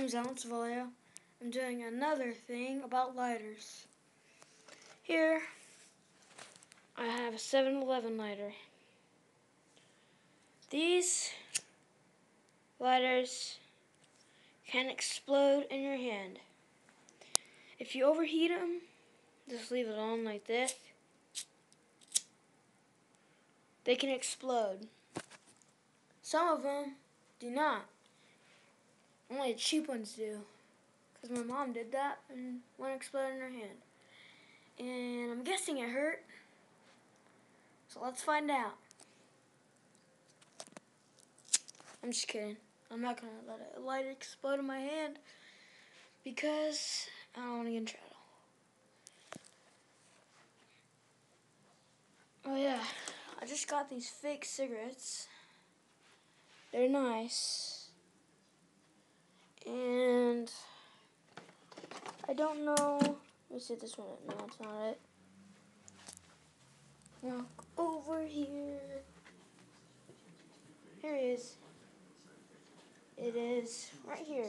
name's Alex Vallejo. I'm doing another thing about lighters. Here, I have a 7-Eleven lighter. These lighters can explode in your hand. If you overheat them, just leave it on like this. They can explode. Some of them do not. Only the cheap ones do. Because my mom did that and one exploded in her hand. And I'm guessing it hurt. So let's find out. I'm just kidding. I'm not going to let a lighter explode in my hand because I don't want to get in trouble. Oh yeah, I just got these fake cigarettes. They're nice. And I don't know. Let me see this one. No, it's not it. Walk over here. Here it is. It is right here.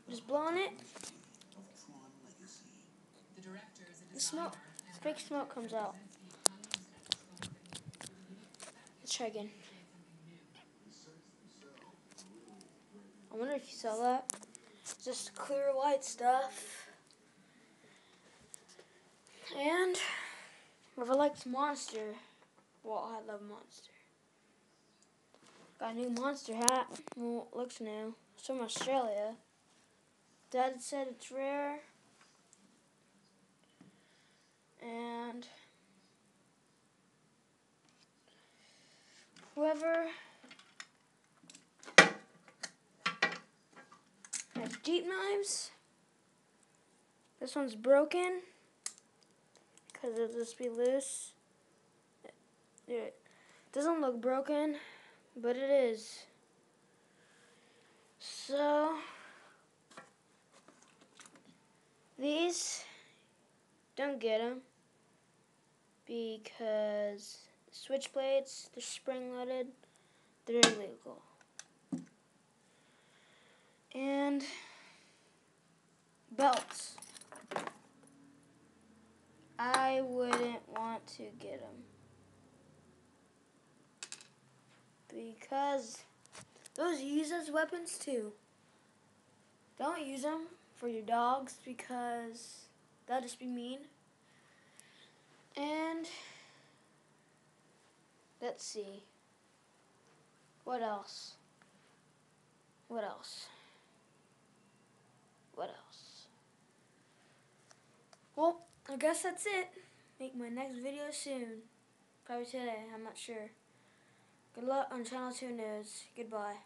Just blowing it. The smoke, fake smoke comes out. Let's try again. I wonder if you saw that. It's just clear white stuff. And if I liked Monster, well, I love Monster. Got a new Monster hat. Well, it looks new. It's from Australia. Dad said it's rare. And whoever has deep knives, this one's broken because it'll just be loose. It doesn't look broken, but it is. So these, don't get them because switchblades, they're spring-loaded, they're illegal. And belts, I wouldn't want to get them because those are used as weapons too. Don't use them for your dogs because that'll just be mean. And let's see. What else? What else? What else? Well, I guess that's it. Make my next video soon. Probably today, I'm not sure. Good luck on Channel 2 News. Goodbye.